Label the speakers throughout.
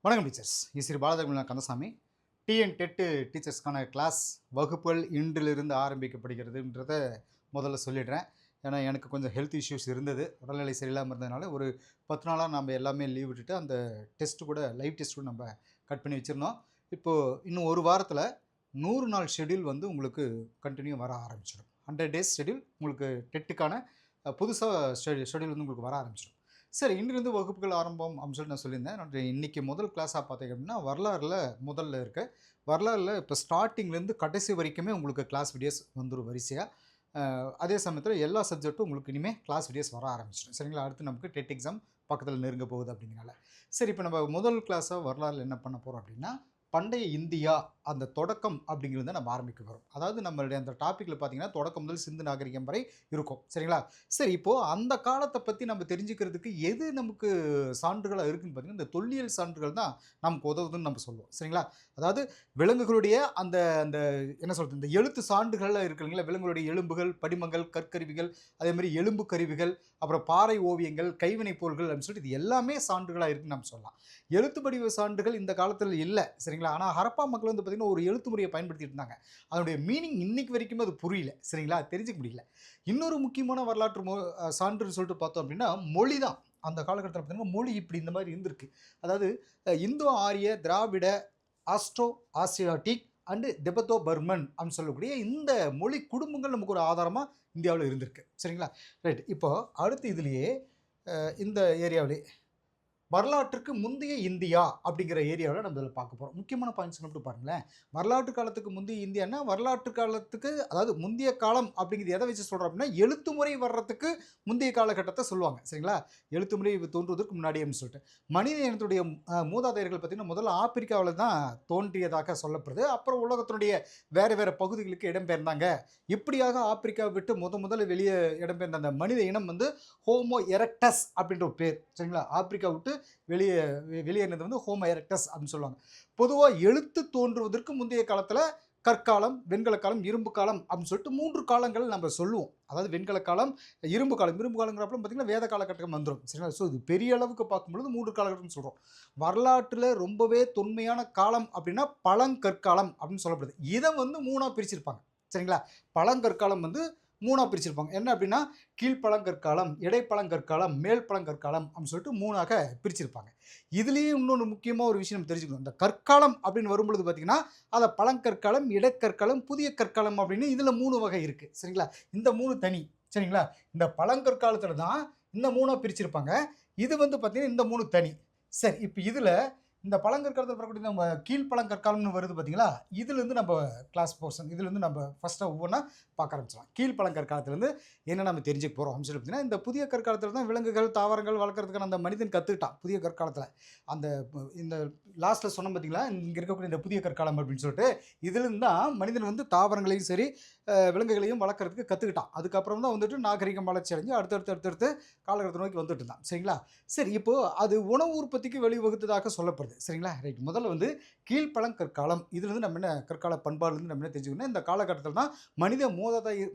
Speaker 1: வணக்கம் teachers. Shri Baladharman Kandasamy. TN TET டீச்சர்ஸ்க்கான class வகுப்புகள் இன்றிலிருந்து ஆரம்பிக்கப்படுகிறதுன்றத முதல்ல சொல்லிடுறேன். ஏன்னா எனக்கு கொஞ்சம் ஹெல்த் இஷ்யூஸ் இருந்தது. உடல்நிலை சரியில்லாமல் இருந்ததுனால ஒரு 10 நாளாக நம்ம எல்லாமே லீவ் விட்டுட்டு அந்த டெஸ்ட்டு கூட லைவ் டெஸ்ட் கூட நம்ம கட் பண்ணி வச்சுருந்தோம். இப்போது இன்னும் ஒரு வாரத்தில் 100 நாள் ஷெட்யூல் வந்து உங்களுக்கு கண்டினியூ வர ஆரம்பிச்சிடும். 100 டேஸ் ஷெட்யூல் உங்களுக்கு டெட்டுக்கான புதுசாக ஷெட்யூல் வந்து உங்களுக்கு வர ஆரம்பிச்சிடும். சரி, இன்றிலிருந்து வகுப்புகள் ஆரம்பம் அப்படின்னு சொல்லிட்டு நான் சொல்லியிருந்தேன். நான் இன்றைக்கி முதல் கிளாஸாக பார்த்தீங்க அப்படின்னா வரலாறில் முதல்ல இருக்க வரலாறில் இப்போ ஸ்டார்டிங்லேருந்து கடைசி வரைக்குமே உங்களுக்கு கிளாஸ் வீடியோஸ் வந்துடும் வரிசையாக. அதே சமயத்தில் எல்லா சப்ஜெக்ட்டும் உங்களுக்கு இனிமேல் கிளாஸ் வீடியோஸ் வர ஆரம்பிச்சிடும். சரிங்களா? அடுத்து நமக்கு டெட் எக்ஸாம் பக்கத்தில் நெருங்க போகுது அப்படிங்கிறனால. சரி, இப்போ நம்ம முதல் கிளாஸாக வரலாறில் என்ன பண்ண போகிறோம் அப்படின்னா, பண்டைய இந்தியா அந்த தொடக்கம் அப்படிங்கிறத நம்ம ஆரம்பிக்க போகிறோம். அதாவது நம்மளுடைய அந்த டாப்பிக்கில் பார்த்தீங்கன்னா தொடக்கம் முதல் சிந்து நாகரிகம் வரை இருக்கும். சரிங்களா? சரி, இப்போது அந்த காலத்தை பற்றி நம்ம தெரிஞ்சுக்கிறதுக்கு எது நமக்கு சான்றுகளாக இருக்குதுன்னு பார்த்தீங்கன்னா, இந்த தொல்லியல் சான்றுகள் தான் நமக்கு உதவுதுன்னு நம்ம சொல்லுவோம். சரிங்களா? அதாவது விலங்குகளுடைய அந்த அந்த என்ன சொல்கிறது, இந்த எழுத்து சான்றுகள்லாம் இருக்கு இல்லைங்களா? விலங்குகளுடைய எலும்புகள், படிமங்கள், கற்கருவிகள், அதேமாதிரி எலும்பு கருவிகள், அப்புறம் பாறை ஓவியங்கள், கைவினைப் பொருட்கள் அப்படின்னு சொல்லிட்டு இது எல்லாமே சான்றுகளாக இருக்குன்னு நம்ம சொல்லலாம். எழுத்து படிவ சான்றுகள் இந்த காலத்தில் இல்லை. சரிங்களா? ஆனால் ஹரப்பா மக்கள் வந்து பார்த்திங்கன்னா ஒரு எழுத்து முறையை பயன்படுத்திட்டு இருந்தாங்க. அதனுடைய மீனிங் இன்னைக்கு வரைக்குமே அது புரியல. சரிங்களா? தெரிஞ்சுக்க முடியல. இன்னொரு முக்கியமான வரலாற்று சான்று சொல்லிட்டு பார்த்தோம் அப்படின்னா மொழி தான். அந்த காலகட்டத்தில் பார்த்தீங்கன்னா மொழி இப்படி இந்த மாதிரி இருந்திருக்கு. அதாவது இந்தோ ஆரிய, திராவிட, ஆஸ்ட்ரோ ஆசியாட்டிக் அண்டு தெபத்தோ பர்மன் அப்படின்னு சொல்லக்கூடிய இந்த மொழி குடும்பங்கள் நமக்கு ஒரு ஆதாரமாக இந்தியாவில் இருந்திருக்கு. சரிங்களா? ரைட். இப்போ அடுத்து இதுலேயே இந்த ஏரியாவிலே வரலாற்றுக்கு முந்தைய இந்தியா அப்படிங்கிற ஏரியாவில் நம்ம இதில் பார்க்க போகிறோம். முக்கியமான பாயிண்ட்ஸ் மட்டும் பாருங்களேன். வரலாற்று காலத்துக்கு முந்தைய இந்தியான்னா வரலாற்று காலத்துக்கு அதாவது முந்தைய காலம் அப்படிங்கிறது எதை வச்சு சொல்கிறோம் அப்படின்னா எழுத்து முறை வர்றதுக்கு முந்தைய காலகட்டத்தை சொல்லுவாங்க. சரிங்களா? எழுத்து முறை தோன்றுவதற்கு முன்னாடி அப்படின்னு சொல்லிட்டு மனித இனத்துடைய மூதாதையர்கள் பார்த்திங்கன்னா முதல்ல ஆப்பிரிக்காவில் தான் தோன்றியதாக சொல்லப்படுது. அப்புறம் உலகத்தினுடைய வேறு வேறு பகுதிகளுக்கு இடம்பெயர்ந்தாங்க. இப்படியாக ஆப்பிரிக்காவை விட்டு முதல்ல வெளியே இடம்பெயர்ந்த அந்த மனித இனம் வந்து ஹோமோ எரக்டஸ் அப்படின்ற ஒரு பேர். சரிங்களா? ஆப்பிரிக்கா விட்டு வெளியேறினது வந்து ஹோமோ எரக்டஸ் அப்படின்னு சொல்லுவாங்க. பொதுவாக எழுத்து தோன்றுவதற்கு முந்தைய காலத்தில் கற்காலம், வெண்கல காலம், இரும்பு காலம் அப்படின்னு சொல்லிட்டு 3 காலங்கள் நம்ம சொல்லுவோம். அதாவது வெண்கல காலம், இரும்பு காலம். இரும்பு காலங்கிறப்ப பார்த்தீங்கன்னா வேத காலகட்டம் வந்துடும். சரிங்களா? ஸோ இது பெரிய அளவுக்கு பார்க்கும்பொழுது 3 காலகட்டம்னு சொல்கிறோம். வரலாற்றில் ரொம்பவே தொன்மையான காலம் அப்படின்னா பழங்கற்காலம் அப்படின்னு சொல்லப்படுது. இதை வந்து 3ஆக பிரிச்சிருப்பாங்க. சரிங்களா? பழங்கற்காலம் வந்து 3ஆக பிரிச்சிருப்பாங்க. என்ன அப்படின்னா கீழ்ப்பழங்கற்காலம், இடைப்பழங்கற்காலம், மேல் பழங்கற்காலம் அப்படின்னு சொல்லிட்டு 3ஆக பிரிச்சிருப்பாங்க. இதுலேயே இன்னொன்று முக்கியமாக ஒரு விஷயம் நம்ம தெரிஞ்சுக்கணும். இந்த கற்காலம் அப்படின்னு வரும்பொழுது பார்த்தீங்கன்னா அதை பழங்கற்காலம், இடைக்கற்காலம், புதிய கற்காலம் அப்படின்னு இதில் 3 வகை இருக்குது. சரிங்களா? இந்த 3 தனி. சரிங்களா? இந்த பழங்கற்காலத்தில் தான் இந்த 3ஆக பிரிச்சிருப்பாங்க. இது வந்து பார்த்தீங்கன்னா இந்த 3 தனி. சரி, இப்போ இதில் இந்த பழங்கற்காலத்தில் வரக்கூடிய நம்ம கீழ்ப்பழங்கற்காலம்னு வருது பார்த்தீங்களா? இதுலேருந்து நம்ம கிளாஸ் போர்ஷன் இதுலேருந்து நம்ம ஃபஸ்ட்டாக ஒவ்வொன்றா பார்க்க ஆரம்பிச்சிடலாம். கீழ்ப்பழங்கற்காலத்துலேருந்து என்ன நம்ம தெரிஞ்சுக்க போகிறோம் அப்படின்னு சொல்லி பார்த்தீங்கன்னா, இந்த புதிய கற்காலத்தில் தான் விலங்குகள், தாவரங்கள் வளர்க்குறதுக்கான அந்த மனிதன் கற்றுக்கிட்டான் புதிய கற்காலத்தில். அந்த இந்த லாஸ்ட்டில் சொன்னோம் பார்த்தீங்களா, இங்கே இருக்கக்கூடிய இந்த புதிய கற்காலம் அப்படின்னு சொல்லிட்டு இதுலேருந்து தான் மனிதன் வந்து தாவரங்களையும் சரி விலங்குகளையும் வளர்க்குறதுக்கு கற்றுக்கிட்டான். அதுக்கப்புறம் தான் வந்துட்டு நாகரிகம் வளர்ச்சி அடைஞ்சு அடுத்தடுத்து காலகட்டத்தை நோக்கி வந்துட்டு இருந்தான். சரிங்களா? சரி, இப்போது அது உணவு உற்பத்திக்கு வழிவகுத்ததாக சொல்லப்படுது. சரிங்களா? ரைட். முதல்ல வந்து கீழ்ப்பழங்கற்காலம் இதுலேருந்து நம்ம என்ன கற்கால பண்பாடுலேருந்து நம்ம என்ன தெரிஞ்சுக்கணும், இந்த காலகட்டத்தில் தான் மனித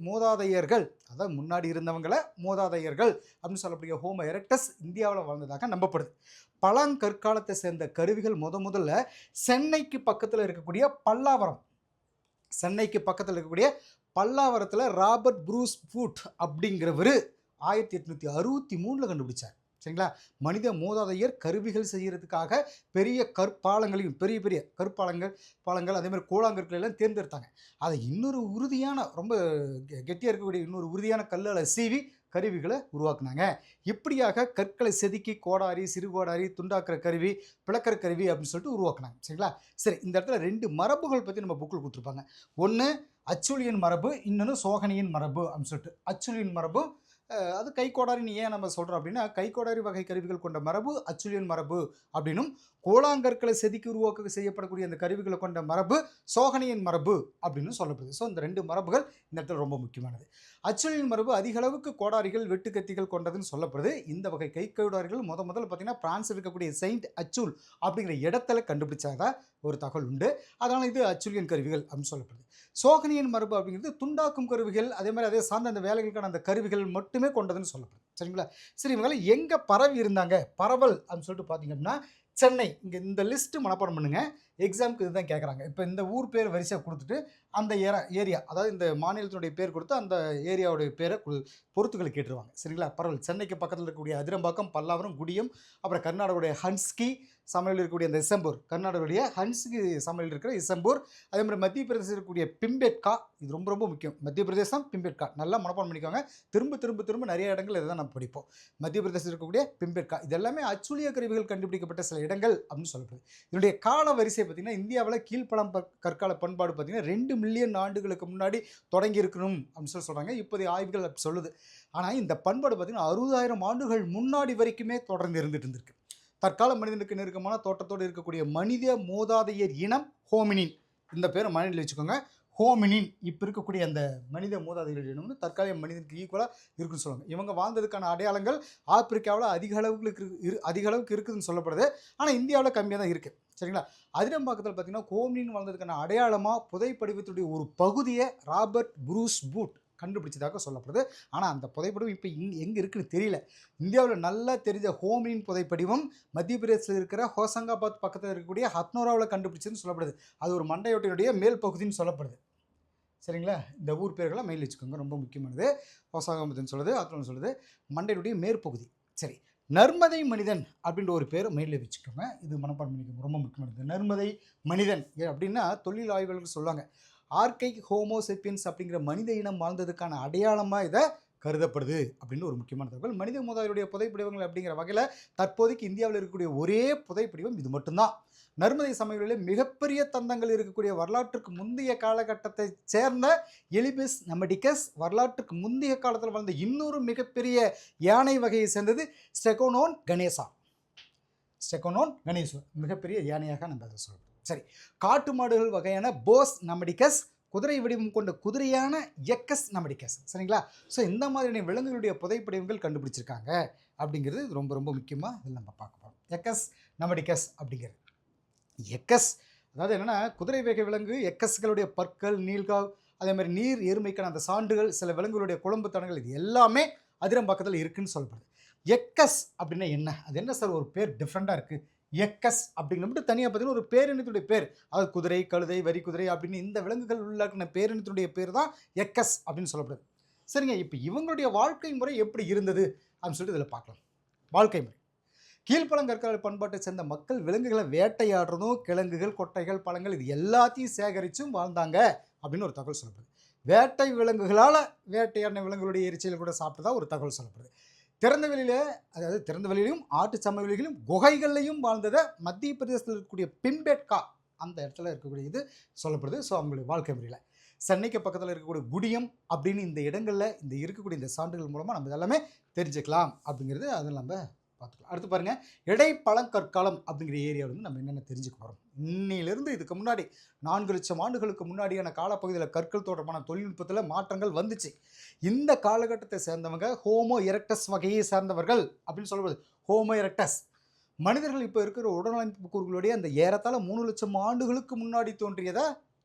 Speaker 1: மூதாதையர்கள் அதாவது முன்னாடி இருந்தவங்களை மூதாதையர்கள் அப்படின்னு சொல்லக்கூடிய ஹோமோ எரக்டஸ் இந்தியாவில் வாழ்ந்ததாக நம்பப்படுது. பழங்கற்காலத்தை சேர்ந்த கருவிகள் முதல்ல சென்னைக்கு பக்கத்தில் இருக்கக்கூடிய பல்லாவரம், சென்னைக்கு பக்கத்தில் இருக்கக்கூடிய பல்லாவரத்தில் ராபர்ட் ப்ரூஸ் ஃபுட் அப்படிங்கிறவர் 1863 கண்டுபிடிச்சார். சரிங்களா? மனித மூதாதையர் கருவிகள் செய்கிறதுக்காக பெரிய கற்பாலங்களையும் பெரிய பெரிய பாலங்கள் அதே மாதிரி கூழாங்கற்கள் எல்லாம் தேர்ந்தெடுத்தாங்க. அதை இன்னொரு உறுதியான ரொம்ப கெட்டியாக இருக்கக்கூடிய இன்னொரு உறுதியான கல்லால் சீவி கருவிகளை உருவாக்குனாங்க. இப்படியாக கற்களை செதுக்கி கோடாரி, சிறுகோடாரி, துண்டாக்குற கருவி, பிளக்கிற கருவி அப்படின்னு சொல்லிட்டு உருவாக்குனாங்க. சரிங்களா? சரி, இந்த இடத்துல 2 மரபுகள் பற்றி நம்ம புக்கில் கொடுத்துருப்பாங்க. ஒன்று அச்சுலியன் மரபு, இன்னொன்று சோகனியின் மரபு அப்படின்னு சொல்லிட்டு. அச்சுலியன் மரபு அது கைக்கோடாரின்னு ஏன் நம்ம சொல்கிறோம் அப்படின்னா கைக்கோடாரி வகை கருவிகள் கொண்ட மரபு அச்சுலியன் மரபு அப்படின்னும், கோலாங்கற்களை செதுக்கி உருவாக்க செய்யப்படக்கூடிய அந்த கருவிகளை கொண்ட மரபு சோகனியின் மரபு அப்படின்னு சொல்லப்படுது. ஸோ இந்த 2 மரபுகள் இந்த இடத்துல ரொம்ப முக்கியமானது. அச்சுலியன் மரபு அதிக அளவுக்கு கோடாரிகள், வெட்டுக்கத்திகள் கொண்டதுன்னு சொல்லப்படுது. இந்த வகை கைக்கோடாரிகள் முதல்ல பார்த்தீங்கன்னா பிரான்ஸ் இருக்கக்கூடிய செயின்ட் அச்சூல் அப்படிங்கிற இடத்துல கண்டுபிடிச்சாதான் ஒரு தகவல் உண்டு. அதனால் இது அச்சுலியன் கருவிகள் அப்படின்னு சொல்லப்படுது. சோகனியின் மரபு அப்படிங்கிறது துண்டாக்கும் கருவிகள், அதே மாதிரி அதே சார்ந்த அந்த வேலைகளுக்கான அந்த கருவிகள் மட்டுமே கொண்டதுன்னு சொல்லப்படுது. சரிங்களா? சரி, இவங்க எங்கே பரவி இருந்தாங்க, பரவல் அப்படின்னு சொல்லிட்டு பார்த்தீங்க அப்படின்னா சென்னை. இங்கே இந்த லிஸ்ட்டு மனப்பாடம் பண்ணுங்க. எக்ஸாமுக்கு இதுதான் கேட்குறாங்க. இப்போ இந்த ஊர் பேர் வரிசையாக கொடுத்துட்டு அந்த ஏரியா அதாவது இந்த மாநிலத்தினுடைய பேர் கொடுத்து அந்த ஏரியாவுடைய பேரை பொறுத்துக்களை கேட்டுருவாங்க. சரிங்களா? பரவாயில்ல. சென்னைக்கு பக்கத்தில் இருக்கக்கூடிய அதிரம்பாக்கம், பல்லாவரம், குடியம், அப்புறம் கர்நாடகாவுடைய ஹன்ஸ்கி சமையல் இருக்கக்கூடிய அந்த இசம்பூர், கர்நாடகாவுடைய ஹன்ஸ்கி சமையல் இருக்கிற இசம்பூர், அதே மாதிரி மத்திய பிரதேசம் இருக்கக்கூடிய பிம்பேட்கா. இது ரொம்ப ரொம்ப முக்கியம். மத்திய பிரதேசம் பிம்பேட்கா நல்லா மனப்பாடம் பண்ணிக்கோங்க. திரும்ப திரும்ப திரும்ப நிறைய இடங்கள் இதை தான் நம்ம படிப்போம். மத்திய பிரதேசம் இருக்கக்கூடிய பிம்பேட்கா இது எல்லாமே அச்சுலிய கருவிகள் கண்டுபிடிக்கப்பட்ட சில இடங்கள் அப்படின்னு சொல்லப்படுது. இதனுடைய கால வரிசை பார்த்தீங்கன்னா இந்தியாவில் கீழ்ப்பழம் கற்கால பண்பாடு பார்த்தீங்கன்னா 2 மில்லியன் ஆண்டுகளுக்கு முன்னாடி தொடங்கி இருக்கணும் அப்படின்னு சொல்கிறாங்க. இப்போதைய ஆய்வுகள் அப்படி சொல்லுது. ஆனால் இந்த பண்பாடு பார்த்தீங்கன்னா 60,000 ஆண்டுகள் முன்னாடி வரைக்குமே தொடர்ந்து இருந்துட்டு இருந்திருக்கு. தற்கால மனிதனுக்கு நெருக்கமான தோட்டத்தோடு இருக்கக்கூடிய மனித மூதாதையர் இனம் ஹோமினின். இந்த பேரை மனிதனில் வச்சுக்கோங்க. ஹோமினின் இப்போ இருக்கக்கூடிய அந்த மனித மூதாதையர் இனம் வந்து தற்காலிக மனிதனுக்கு ஈக்குவலாக இருக்குன்னு சொல்லுவாங்க. இவங்க வாழ்ந்ததுக்கான அடையாளங்கள் ஆப்பிரிக்காவில் அதிக அளவுக்கு இருக்குதுன்னு சொல்லப்படுது. ஆனால் இந்தியாவில் கம்மியாக தான் இருக்குது. சரிங்களா? அதிரம்பாக்கத்தில் பார்த்தீங்கன்னா ஹோமினின் வாழ்ந்ததுக்கான அடையாளமாக புதைப்படிவத்துடைய ஒரு பகுதியை ராபர்ட் புரூஸ் பூட் கண்டுபிடிச்சதாக சொல்லப்படுது. ஆனால் அந்த புதைப்படிவம் இப்போ எங்கே இருக்குன்னு தெரியல. இந்தியாவில் நல்லா தெரிஞ்ச ஹோமினின் புதைப்படிவம் மத்திய பிரதேசத்தில் இருக்கிற ஹோசங்காபாத் பக்கத்தில் இருக்கக்கூடிய ஹத்னோராவில் கண்டுபிடிச்சதுன்னு சொல்லப்படுது. அது ஒரு மண்டையோட்டினுடைய மேல் பகுதின்னு சொல்லப்படுது. சரிங்களா? இந்த ஊர் பேர்களை மெயில் வச்சுக்கோங்க. ரொம்ப முக்கியமானது. ஹோசங்காபாத்னு சொல்லுது, ஹத்னோரான்னு சொல்லுது, மண்டையுடைய மேற்பகுதி. சரி, நர்மதை மனிதன் அப்படின்ற ஒரு பேரை மெயிலில் வச்சுக்கோங்க. இது மனப்பாடம் பண்ணிக்கோங்க. ரொம்ப முக்கியமானது. நர்மதை மனிதன் அப்படின்னா தொழில் ஆய்வாளர்கள் சொல்லுவாங்க. ஆர்கைக் ஹோமோசெப்பியன்ஸ் அப்படிங்கிற மனித இனம் வாழ்ந்ததுக்கான அடையாளமாக இதை கருதப்படுது அப்படின்னு ஒரு முக்கியமான தகவல். மனித மூதாதையருடைய புதைப்பிடிவங்கள் அப்படிங்கிற வகையில் தற்போதைக்கு இந்தியாவில் இருக்கக்கூடிய ஒரே புதைப்பிடிவம் இது மட்டும்தான். நர்மதை சமவெளியில் மிகப்பெரிய தந்தங்கள் இருக்கக்கூடிய வரலாற்றுக்கு முந்தைய காலகட்டத்தை சேர்ந்த எலிபிஸ் நமடிகஸ், வரலாற்றுக்கு முந்தைய காலத்தில் வாழ்ந்த இன்னொரு மிகப்பெரிய யானை வகையை சேர்ந்தது ஸ்டெகோனோன் கணேசா. மிகப்பெரிய யானையாக நம்ம அதை சொல்கிறோம். சரி, காட்டு மாடுகள் வகையான போஸ் நமடிகஸ், குதிரை வடிவம் கொண்ட குதிரையான எக்கஸ் நமடிகஸ். சரிங்களா? ஸோ இந்த மாதிரியான விலங்குகளுடைய புதைப்படிவங்கள் கண்டுபிடிச்சிருக்காங்க அப்படிங்கிறது ரொம்ப ரொம்ப முக்கியமாக இதில் நம்ம பார்க்க போகிறோம். எக்கஸ் நமடிகஸ் அப்படிங்கிறது. எக்கஸ் அதாவது என்னென்னா குதிரை வகை விலங்கு எக்கஸ்களுடைய பற்கள், நீள்காவ், அதே மாதிரி நீர் எருமைக்கான அந்த சான்றுகள், சில விலங்குகளுடைய குழம்பு தடங்கள் இது எல்லாமே அதிரம்பாக்கத்தில் இருக்குன்னு சொல்லப்படுது. எக்கஸ் அப்படின்னா என்ன? அது என்ன சார் ஒரு பேர் டிஃப்ரெண்ட்டாக இருக்குது? எக்கஸ் அப்படிங்கிற மட்டும் தனியாக பார்த்தீங்கன்னா ஒரு பேரினத்துடைய பேர். அதாவது குதிரை, கழுதை, வரி குதிரை அப்படின்னு இந்த விலங்குகள் உள்ளாக்கின பேரினத்துடைய பேர் தான் எக்கஸ் அப்படின்னு சொல்லப்படுது. சரிங்க, இப்போ இவங்களுடைய வாழ்க்கை முறை எப்படி இருந்தது அப்படின்னு சொல்லிட்டு இதில் பார்க்கலாம். வாழ்க்கை முறை கீழ்ப்பழங்கற்கால பண்பாட்டை சேர்ந்த மக்கள் விலங்குகளை வேட்டையாடுறதும், கிழங்குகள், கொட்டைகள், பழங்கள் இது எல்லாத்தையும் சேகரித்தும் வாழ்ந்தாங்க அப்படின்னு ஒரு தகவல் சொல்லப்படுது. வேட்டை விலங்குகளால் வேட்டையாடின விலங்குகளுடைய எரிச்சல் கூட சாப்பிட்டதா ஒரு தகவல் சொல்லப்படுது. திறந்த வெளியில், அதாவது திறந்த வெளியிலையும் ஆட்டு சமவெளிகளிலும் குகைகள்லையும் வாழ்ந்ததை மத்திய பிரதேசத்தில் இருக்கக்கூடிய பிம்பேட்கா அந்த இடத்துல இருக்கக்கூடிய இது சொல்லப்படுது. ஸோ அவங்களுடைய வாழ்க்கை முறையில் சென்னைக்கு பக்கத்தில் இருக்கக்கூடிய குடியம் அப்படின்னு இந்த இடங்களில் இந்த இருக்கக்கூடிய இந்த சான்றுகள் மூலமாக நம்ம எல்லாமே தெரிஞ்சுக்கலாம் அப்படிங்கிறது அதில் நம்ம பார்த்துக்கலாம். அடுத்து பாருங்கள், இடைப்பழங்கற்காலம் அப்படிங்கிற ஏரியாவில் வந்து நம்ம என்னென்ன தெரிஞ்சுக்க போகிறோம். இன்னிலிருந்து இதுக்கு முன்னாடி 4 லட்சம் ஆண்டுகளுக்கு முன்னாடியான காலப்பகுதியில் கற்கள் தொடர்பான தொழில்நுட்பத்தில் மாற்றங்கள் வந்துச்சு. இந்த காலகட்டத்தை சேர்ந்தவங்க ஹோமோ எரெக்டஸ் வகையை சேர்ந்தவர்கள் அப்படின்னு சொல்வது. ஹோமோ எரெக்டஸ் மனிதர்கள் இப்போ இருக்கிற உடலமைப்பு கூறுகளுடைய அந்த ஏறத்தாழ 3 லட்சம் ஆண்டுகளுக்கு முன்னாடி தோன்றியதா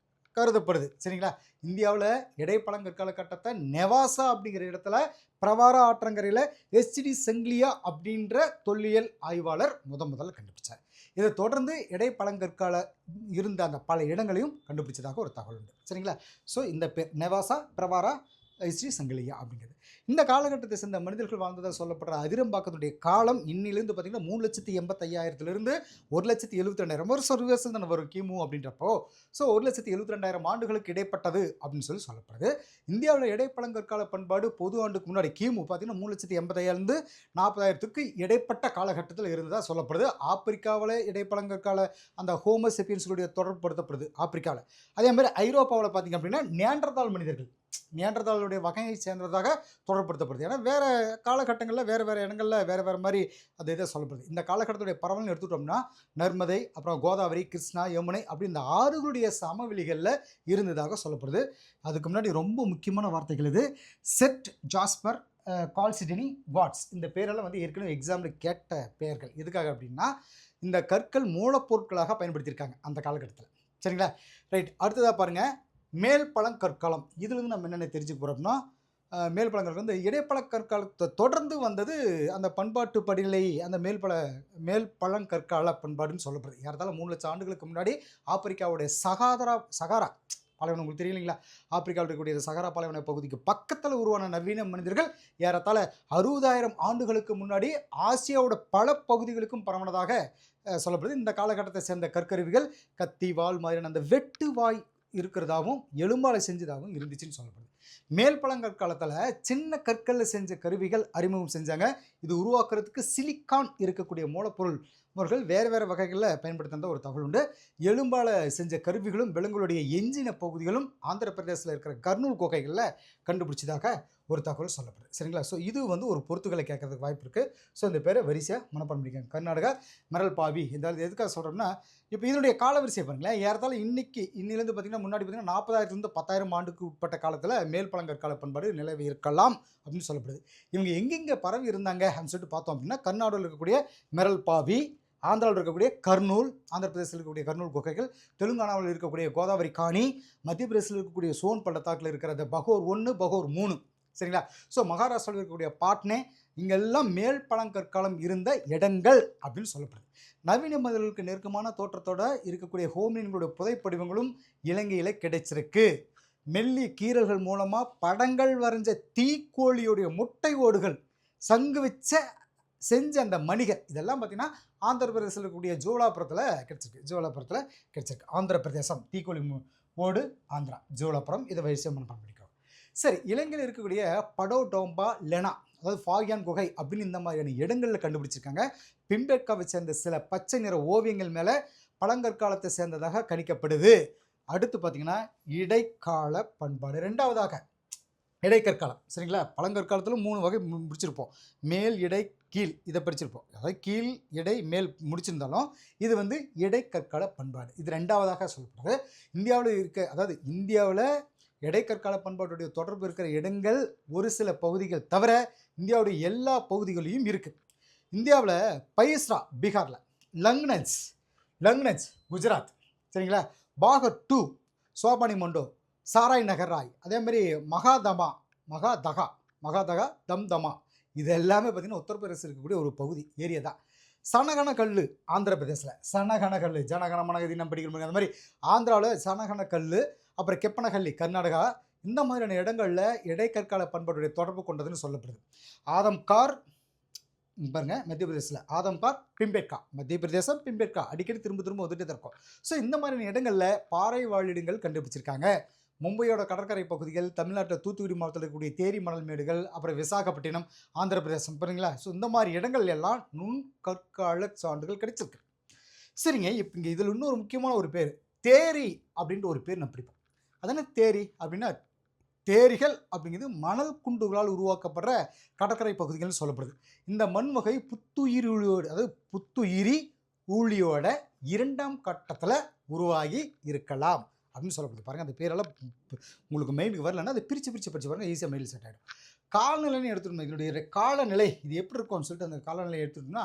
Speaker 1: கருதப்படுது. சரிங்களா? இந்தியாவில் இடைப்பழங்கற்கால கட்டத்தை நெவாசா அப்படிங்கிற இடத்துல பிரவாரா ஆற்றங்கரையில் எஸ்டி செங்லியா அப்படின்ற தொல்லியல் ஆய்வாளர் முதல்ல கண்டுபிடிச்சார். இதை தொடர்ந்து இடைப்பழங்கற்கால இருந்த அந்த பல இடங்களையும் கண்டுபிடிச்சதாக ஒரு தகவல் உண்டு. சரிங்களா? ஸோ இந்த பேர் நெவாசா, பிரவாரா, எஸ்டி செங்கிலியா அப்படிங்கிறது. இந்த காலகட்டத்தை சேர்ந்த மனிதர்கள் வாழ்ந்ததாக சொல்லப்படுற அதிரம்பாக்கத்துடைய காலம் இன்னிலிருந்து பார்த்தீங்கன்னா 3,85,000 1,72,000 வருஷம் தான் வரும் கிமு அப்படின்றப்போ. ஸோ 1,72,000 ஆண்டுகளுக்கு இடைப்பட்டது அப்படின்னு சொல்லப்படுது. இந்தியாவில் இடைப்பழங்கற்கால பண்பாடு பொது ஆண்டுக்கு முன்னாடி கிமு பார்த்தீங்கன்னா 3,80,000 40,000 இடைப்பட்ட காலகட்டத்தில் இருந்ததாக சொல்லப்படுது. ஆப்பிரிக்காவில் இடைப்பழங்கற்கால அந்த ஹோமோசெப்பியன்ஸ்களுடைய தொடர்புபடுத்தப்படுது ஆப்பிரிக்காவில். அதே மாதிரி ஐரோப்பாவில் பார்த்தீங்க அப்படின்னா நியாண்டர்தாலுடைய வகையை சேர்ந்ததாக தொடர்படுத்தப்படுது. ஏன்னா வேறு காலகட்டங்களில் வேறு இடங்களில் வேறு மாதிரி அது இதை சொல்லப்படுது. இந்த காலகட்டத்துடைய பரவல்னு எடுத்துட்டோம்னா நர்மதை, அப்புறம் கோதாவரி, கிருஷ்ணா, யமுனை அப்படி இந்த ஆறுகளுடைய சமவெளிகளில் இருந்ததாக சொல்லப்படுது. அதுக்கு முன்னாடி ரொம்ப முக்கியமான வார்த்தைகள் இது. செட், ஜாஸ்பர், கால்சிடினி, வாட்ஸ் இந்த பேரெல்லாம் வந்து ஏற்கனவே எக்ஸாம்பிள் கேட்ட பெயர்கள். எதுக்காக அப்படின்னா இந்த கற்கள் மூலப்பொருட்களாக பயன்படுத்தியிருக்காங்க அந்த காலகட்டத்தில். சரிங்களா? ரைட், அடுத்ததாக பாருங்கள் மேல் பழங்கற்காலம். இதுலேருந்து நம்ம என்னென்ன தெரிஞ்சுக்க போகிறோம்னா மேல் பழங்கற்காலம் வந்து இடைப்பழ கற்காலத்தை தொடர்ந்து வந்தது அந்த பண்பாட்டு படிநிலை அந்த மேல் பழங்கற்கால பண்பாடுன்னு சொல்லப்படுது. ஏறத்தாழ 3,00,000 ஆண்டுகளுக்கு முன்னாடி ஆப்பிரிக்காவுடைய சகாரா பாலைவனம் உங்களுக்கு தெரியும் இல்லைங்களா? ஆப்பிரிக்காவில் இருக்கக்கூடிய சகாரா பாலைவன பகுதிக்கு பக்கத்தில் உருவான நவீன மனிதர்கள் ஏறத்தாழ 60,000 ஆண்டுகளுக்கு முன்னாடி ஆசியாவோட பல பகுதிகளுக்கும் பரவனதாக சொல்லப்படுது. இந்த காலகட்டத்தை சேர்ந்த கற்கருவிகள் கத்தி, வாள் மாதிரியான அந்த வெட்டு வாய் இருக்கிறதாகவும் எலும்பாலை செஞ்சதாகவும் இருந்துச்சுன்னு சொல்லப்படுது. மேல் பழங்கற்காலத்தில் சின்ன கற்களில் செஞ்ச கருவிகள் அறிமுகம் செஞ்சாங்க. இது உருவாக்குறதுக்கு சிலிக்கான் இருக்கக்கூடிய மூலப்பொருள் வேறு வேறு வகைகளில் பயன்படுத்த ஒரு தகவல் உண்டு. எலும்பால் செஞ்ச கருவிகளும் விலங்குகளுடைய எஞ்சின பகுதிகளும் ஆந்திர பிரதேசத்தில் இருக்கிற கர்னூல் குகைகளில் கண்டுபிடிச்சதாக ஒரு தகவல் சொல்லப்படுது. சரிங்களா? ஸோ இது வந்து ஒரு பொறுத்துகளை கேட்கறதுக்கு வாய்ப்பு இருக்குது. ஸோ இந்த பேரை வரிசையாக மனப்பாடம் பண்ணிக்காங்க. கர்நாடகா மெரல் பாவி. இந்த எதுக்காக சொல்கிறோம்னா, இப்போ இதனுடைய காலவரிசை பாருங்களேன். ஏறத்தாலும் இன்னிலேருந்து பார்த்தீங்கன்னா முன்னாடி பார்த்தீங்கன்னா 40,000 10,000 ஆண்டுக்கு உட்பட்ட காலத்தில் மேல் பழங்கற்கால பண்பாடு நிலவி இருக்கலாம் அப்படின்னு சொல்லப்படுது. இவங்க எங்கெங்கே பரவி இருந்தாங்க அப்படின்னு சொல்லிட்டு பார்த்தோம் அப்படின்னா, கர்நாடகாவில் இருக்கக்கூடிய மெரல் பாவி, ஆந்திராவில் இருக்கக்கூடிய கர்னூல், ஆந்திர பிரதேசத்தில் இருக்கக்கூடிய கர்னூல் குகைகள், தெலுங்கானாவில் இருக்கக்கூடிய கோதாவரி காணி, மத்திய பிரதேசத்தில் இருக்கக்கூடிய சோன் பள்ளத்தாக்கில் இருக்கிற பகோர் 1, பகோர் 3. சரிங்களா? ஸோ மகாராஷ்டிராவில் இருக்கக்கூடிய பாட்னே, இங்கெல்லாம் மேல் பழங்கற்காலம் இருந்த இடங்கள் அப்படின்னு சொல்லப்படுது. நவீன மனிதர்களுக்கு நெருக்கமான தோற்றத்தோட இருக்கக்கூடிய ஹோமினின்களுடைய புதைப்படிவங்களும் இலங்கையில் கிடைச்சிருக்கு. மெல்லிய கீறல்கள் மூலமாக படங்கள் வரைஞ்ச தீக்கோழியுடைய முட்டை ஓடுகள், சங்கு வச்ச செஞ்ச அந்த மணிகர், இதெல்லாம் பார்த்தீங்கன்னா ஆந்திர பிரதேசத்தில் இருக்கக்கூடிய ஜோலாபுரத்தில் கிடைச்சிருக்கு. ஆந்திர பிரதேசம் தீக்கோழி ஓடு, ஆந்திரா ஜோலாபுரம். இதை வரிசையாக மனப்பாடம் பண்ணிக்கோ. சரி, இலங்கையில் இருக்கக்கூடிய படோடோம்பா லெனா, அதாவது ஃபாகியான் குகை அப்படின்னு இந்த மாதிரியான இடங்களில் கண்டுபிடிச்சிருக்காங்க. பிம்பெட்காவை சேர்ந்த சில பச்சை நிற ஓவியங்கள் மேலே பழங்கற்காலத்தை சேர்ந்ததாக கணிக்கப்படுது. அடுத்து பார்த்தீங்கன்னா இடைக்கால பண்பாடு. ரெண்டாவதாக இடைக்கற்காலம். சரிங்களா? பழங்கற்காலத்தில் 3 வகை முடிச்சிருப்போம். மேல், இடை, கீழ். இதை படிச்சிருப்போம். அதாவது கீழ், இடை, மேல் முடிச்சிருந்தாலும் இது வந்து இடைக்கற்கால பண்பாடு. இது ரெண்டாவதாக சொல்லப்படுது. இந்தியாவில் இடைக்கற்கால பண்பாட்டுடைய தொடர்பு இருக்கிற இடங்கள் ஒரு சில பகுதிகள் தவிர இந்தியாவுடைய எல்லா பகுதிகளையும் இருக்குது. இந்தியாவில் பைஸ்ரா பீகாரில், லங்னஜ் குஜராத், சரிங்களா, பாகர் 2 சோபானி மண்டோ, சாராய் நகர் ராய், அதே மாதிரி மகாதகா தம்தமா, இது எல்லாமே பார்த்திங்கன்னா உத்தரப்பிரதேசத்தில் இருக்கக்கூடிய ஒரு பகுதி ஏரியா தான். சனகனக்கல் ஆந்திர பிரதேசில், சனகனக்கல் ஜனகணமனகதி நம்ம படிக்கிற அந்த மாதிரி ஆந்திராவில் சனகனக்கல், அப்புறம் கெப்பனஹள்ளி கர்நாடகா, இந்த மாதிரியான இடங்களில் இடைக்கற்கால பண்பாட்டுடைய தொடர்பு கொண்டதுன்னு சொல்லப்படுது. ஆதம்கார் பாருங்க, மத்திய பிரதேசத்தில் ஆதம்கார், பிம்பேட்கா, மத்திய பிரதேசம் பிம்பேட்கா அடிக்கடி திரும்ப வந்துட்டு தான் இருக்கும். ஸோ இந்த மாதிரியான இடங்களில் பாறை வாழிடங்கள் கண்டுபிடிச்சிருக்காங்க. மும்பையோட கடற்கரை பகுதிகள், தமிழ்நாட்டில் தூத்துக்குடி மாவட்டத்தில் இருக்கக்கூடிய தேரி மணல் மேடுகள், அப்புறம் விசாகப்பட்டினம் ஆந்திர பிரதேசம், பாருங்களா. ஸோ இந்த மாதிரி இடங்கள் எல்லாம் நுண்கற்கால சான்றுகள் கிடைச்சிருக்கு. சரிங்க, இப்போ இங்கே இதில் இன்னொரு முக்கியமான ஒரு பேர் தேரி அப்படின்ற ஒரு பேர் நான் பிடிப்போம். அதனால் தேரி அப்படின்னா, தேரிகள் அப்படிங்கிறது மணல் குண்டுகளால் உருவாக்கப்படுற கடற்கரை பகுதிகள்னு சொல்லப்படுது. இந்த மண் வகை புத்துயிரி ஊழியோட 2ஆம் கட்டத்தில் உருவாகி இருக்கலாம் அப்படின்னு சொல்லப்படுது. பாருங்கள், அந்த பேரெல்லாம் உங்களுக்கு மெயிலுக்கு வரலன்னா அதை பிரித்து படித்து பாருங்கள், ஈஸியாக மெயில் செட் ஆகிடும். காலநிலைன்னு எடுத்துட்டோம். இதனுடைய காலநிலை இது எப்படி இருக்கும்னு சொல்லிட்டு அந்த காலநிலை எடுத்துட்டோம்னா,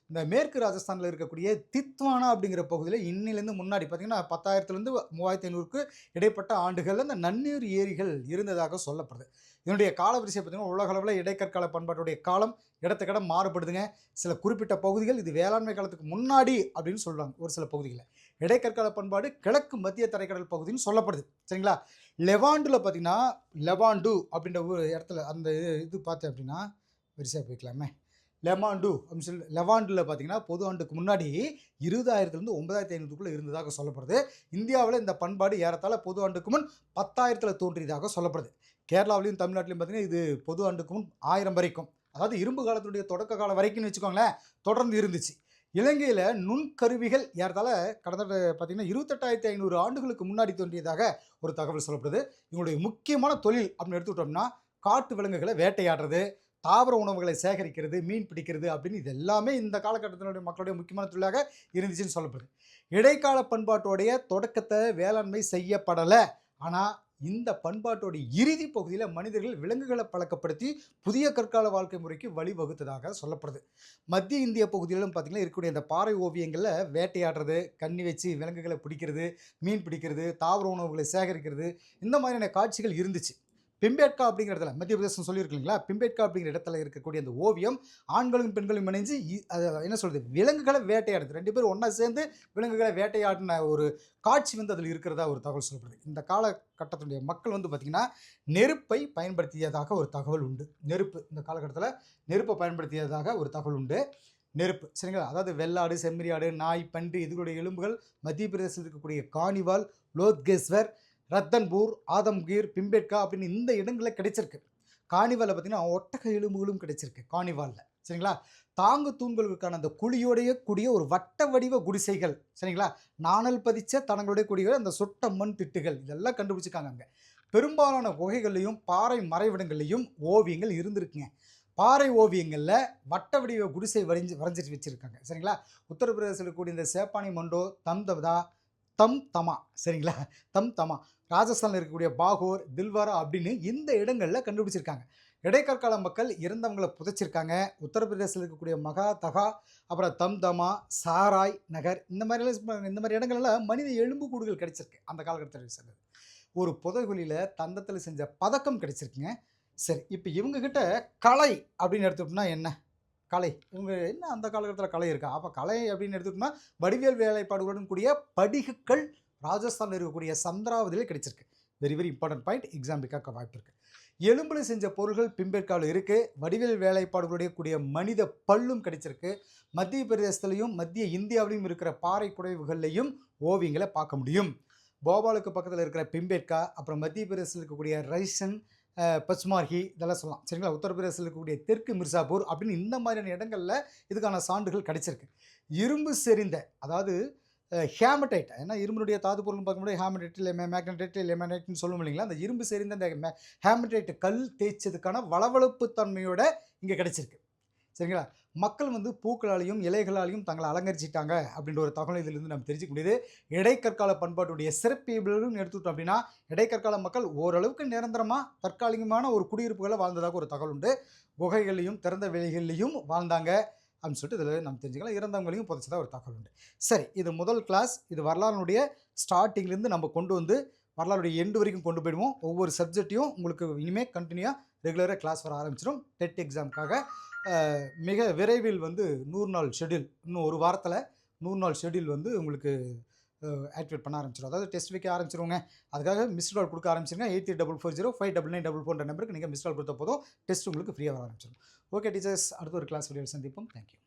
Speaker 1: இந்த மேற்கு ராஜஸ்தானில் இருக்கக்கூடிய தித்வானா அப்படிங்கிற பகுதியில் இன்னிலேருந்து முன்னாடி பார்த்தீங்கன்னா 10,000 3500க்கு இடைப்பட்ட ஆண்டுகளில் இந்த நன்னீர் ஏரிகள் இருந்ததாக சொல்லப்படுது. இதனுடைய காலவரிசை பார்த்தீங்கன்னா உலக அளவில் இடைக்கற்கால பண்பாட்டுடைய காலம் இடத்துக்கிடம் மாறுபடுதுங்க. சில குறிப்பிட்ட பகுதிகள் இது வேளாண்மை காலத்துக்கு முன்னாடி அப்படின்னு சொல்கிறாங்க. ஒரு சில பகுதிகளில் இடைக்கற்கால பண்பாடு கிழக்கு மத்திய தரைக்கடல் பகுதின்னு சொல்லப்படுது. சரிங்களா? லெவாண்டில் பார்த்தீங்கன்னா, லெவாண்டு அப்படின்ற ஒரு இடத்துல அந்த இது பார்த்தேன் அப்படின்னா வரிசையாக போய்க்கலாமே. லெமாண்டு அப்படின்னு சொல்லி லெவாண்டில் பார்த்தீங்கன்னா பொது ஆண்டுக்கு முன்னாடி 20,000 9,500க்குள்ளே இருந்ததாக சொல்லப்படுது. இந்தியாவில் இந்த பண்பாடு ஏறத்தாழ பொது ஆண்டுக்கு முன் 10,000 தோன்றியதாக சொல்லப்படுது. கேரளாவிலையும் தமிழ்நாட்டிலையும் பார்த்தீங்கன்னா இது பொது ஆண்டுக்கு முன் 1000 வரைக்கும், அதாவது இரும்பு காலத்துடைய தொடக்க காலம் வரைக்கும்னு வச்சுக்கோங்களேன், தொடர்ந்து இருந்துச்சு. இலங்கையில் நுண்கருவிகள் ஏறத்தாழ கடந்த பார்த்தீங்கன்னா 28,500 ஆண்டுகளுக்கு முன்னாடி தோன்றியதாக ஒரு தகவல் சொல்லப்படுது. இவங்களுடைய முக்கியமான தொழில் அப்படின்னு எடுத்துக்கிட்டோம்னா காட்டு விலங்குகளை வேட்டையாடுறது, தாவர உணவுகளை சேகரிக்கிறது, மீன் பிடிக்கிறது அப்படின்னு இது எல்லாமே இந்த காலகட்டத்தினுடைய மக்களுடைய முக்கியமான தொழிலாக இருந்துச்சுன்னு சொல்லப்படுது. இடைக்கால பண்பாட்டோடைய தொடக்கத்தை வேளாண்மை செய்யப்படலை. ஆனால் இந்த பண்பாட்டோடைய இறுதி பகுதியில் மனிதர்கள் விலங்குகளை பழக்கப்படுத்தி புதிய கற்கால வாழ்க்கை முறைக்கு வழிவகுத்ததாக சொல்லப்படுது. மத்திய இந்திய பகுதியிலும் பார்த்திங்கன்னா இருக்கக்கூடிய இந்த பாறை ஓவியங்களில் வேட்டையாடுறது, கண்ணி வச்சு விலங்குகளை பிடிக்கிறது, மீன் பிடிக்கிறது, தாவர உணவுகளை சேகரிக்கிறது, இந்த மாதிரியான காட்சிகள் இருந்துச்சு. பிம்பேட்கா அப்படிங்கிற இடத்துல மத்திய பிரதேசம் சொல்லியிருக்கீங்களா, பிம்பேட்கா அப்படிங்கிற இடத்துல இருக்கக்கூடிய அந்த ஓவியம் ஆண்களும் பெண்களும் இணைஞ்சு அது என்ன சொல்றது, விலங்குகளை வேட்டையாடுது. 2 பேரும் ஒண்ணா சேர்ந்து விலங்குகளை வேட்டையாடின ஒரு காட்சி வந்து அதில் இருக்கிறதா ஒரு தகவல் சொல்லப்படுது. இந்த காலகட்டத்தினுடைய மக்கள் வந்து பார்த்தீங்கன்னா, நெருப்பை பயன்படுத்தியதாக ஒரு தகவல் உண்டு. நெருப்பு இந்த காலகட்டத்தில நெருப்பை பயன்படுத்தியதாக ஒரு தகவல் உண்டு. நெருப்பு சரிங்களா? அதாவது வெள்ளாடு, செம்மறியாடு, நாய், பன்றி இதுகளுடைய எலும்புகள் மத்திய பிரதேசத்தில் இருக்கக்கூடிய கானிவால், லோத்கேஸ்வர், ரத்தன்பூர், ஆதம்கீர், பிம்பேட்கா அப்படின்னு இந்த இடங்கள்ல கிடைச்சிருக்கு. கானிவால்ல பார்த்தீங்கன்னா, ஒட்டக எலும்புகளும் கிடைச்சிருக்கு கானிவால்ல. சரிங்களா? தாங்கு தூண்களுக்கான அந்த குழியோடைய கூடிய ஒரு வட்ட வடிவ குடிசைகள் சரிங்களா? நாணல் பதிச்ச தடங்களுடைய கூடிய அந்த சொட்ட மண் திட்டுகள் இதெல்லாம் கண்டுபிடிச்சிருக்காங்க அங்க. பெரும்பாலான குகைகள்லயும், பாறை மறைவிடங்கள்லயும் ஓவியங்கள் இருந்திருக்குங்க. பாறை ஓவியங்கள்ல வட்ட வடிவ குடிசை வரைஞ்சிட்டு வச்சிருக்காங்க. சரிங்களா? உத்தரப்பிரதேசத்தில் இருக்கக்கூடிய இந்த சேப்பானி மண்டோ, தம்தவதா, தம் தமா சரிங்களா? தம் தமா. ராஜஸ்தான்ல இருக்கக்கூடிய பாகோர், தில்வாரா அப்படின்னு இந்த இடங்கள்ல கண்டுபிடிச்சிருக்காங்க. இடைக்கற்கால மக்கள் இறந்தவங்களை புதைச்சிருக்காங்க. உத்தரப்பிரதேசத்தில் இருக்கக்கூடிய மகா தகா, அப்புறம் தம்தமா, சாராய் நகர் இந்த மாதிரி இடங்கள்லாம் மனித எலும்புக்கூடுகள் கிடைச்சிருக்கு அந்த காலகட்டத்தில் சேர்ந்தது. ஒரு புதைகுழியில தந்தத்தில் செஞ்ச பதக்கம் கிடைச்சிருக்குங்க. சரி, இப்போ இவங்க கிட்ட கலை அப்படின்னு எடுத்துக்கிட்டோம்னா என்ன? கலை. இவங்க என்ன அந்த காலகட்டத்தில கலை இருக்கா? அப்ப கலை அப்படின்னு எடுத்துக்கிட்டோம்னா, வடிவியல் வேலைப்பாடுகளுடன் கூடிய படிகக்கல் ராஜஸ்தான்ல இருக்கக்கூடிய சந்திராவதியில கிடைச்சிருக்கு. Very very important point. எக்ஸாம்ல கேட்க வாய்ப்பு இருக்கு. எலும்புல செஞ்ச பொருள்கள் பிம்பேட்கால இருக்கு. வடிவியல் வேலைப்பாடுகளுடைய கூடிய மனித பல்லும் கிடைச்சிருக்கு. மத்திய பிரதேசத்திலயும், மத்திய இந்தியாவிலும் இருக்கிற பாறை புடைவுகள்லையும் ஓவியங்களை பார்க்க முடியும். போபாலுக்கு பக்கத்தில் இருக்கிற பிம்பேட்கா, அப்புறம் மத்திய பிரதேசத்தில் இருக்கக்கூடிய ரைசன், பச்மார்ஹி இதெல்லாம் சொல்லலாம். சரிங்களா? உத்தரப்பிரதேசத்தில் இருக்கக்கூடிய தெற்கு மிர்சாப்பூர் அப்படின்னு இந்த மாதிரியான இடங்கள்ல இதுக்கான சான்றுகள் கிடைச்சிருக்கு. இரும்பு செறிந்த அதாவது ஹேமடைட் ஏன்னா இரும்பினுடைய தாது பொருள்னு பார்க்கும்போது ஹேமடைட் இல்லை மேக்னடைட் இல்லை லேமனைட்னு சொல்லுவோம் இல்லைங்களா? அந்த இரும்பு செறிந்த அந்த ஹேமடைட் கல் தேய்ச்சதுக்கான வளவளப்பு தன்மையோட இங்கே கிடைச்சிருக்கு. சரிங்களா? மக்கள் வந்து பூக்களாலையும் இலைகளாலையும் தங்களை அலங்கரிச்சிட்டாங்க அப்படின்ற ஒரு தகவல் இதிலிருந்து நம்ம தெரிஞ்சுக்க முடியுது. இடைக்கற்கால பண்பாட்டுடைய சிறப்பியல்புன்னு எடுத்துக்கிட்டோம் அப்படின்னா, இடைக்கற்கால மக்கள் ஓரளவுக்கு நிரந்தரமா தற்காலிகமான ஒரு குடியிருப்புகளை வாழ்ந்ததாக ஒரு தகவல் உண்டு. குகைகள்லையும் திறந்த வெளிகள்லையும் வாழ்ந்தாங்க அப்படின்னு சொல்லிட்டு இதில் நம்ம தெரிஞ்சுக்கலாம். இறந்தவங்களையும் புதைச்சதா ஒரு தகவல் உண்டு. சரி, இது முதல் கிளாஸ். இது வரலாறுடைய ஸ்டார்டிங்லேருந்து நம்ம கொண்டு வந்து வரலாறுடைய எண்டு வரைக்கும் கொண்டு போயிடுவோம். ஒவ்வொரு சப்ஜெக்டையும் உங்களுக்கு இனிமேல் கண்டினியூவாக ரெகுலராக கிளாஸ் வர ஆரம்பிச்சிடும். டெட் எக்ஸாமுக்காக மிக விரைவில் வந்து 100 நாள் ஷெட்யூல், இன்னும் ஒரு வாரத்தில் 100 நாள் ஷெட்யூல் வந்து உங்களுக்கு ஆக்டிவேட் பண்ண ஆரம்பிச்சிடும். அதாவது டெஸ்ட் வைக்க ஆரம்பிச்சிருவோங்க. அதுக்காக மிஸ்ட் கால் கொடுக்க ஆரம்பிச்சிருங்க. 8344059944 நம்பருக்கு நீங்கள் மிஸ்ட் கால் கொடுத்த போதும் டெஸ்ட் உங்களுக்கு ஃப்ரீயாக வர ஆரம்பிச்சிடும். ஓகே டீச்சர்ஸ், அடுத்த ஒரு கிளாஸ் வீடியோவில் சந்திப்போம். தேங்க்யூ.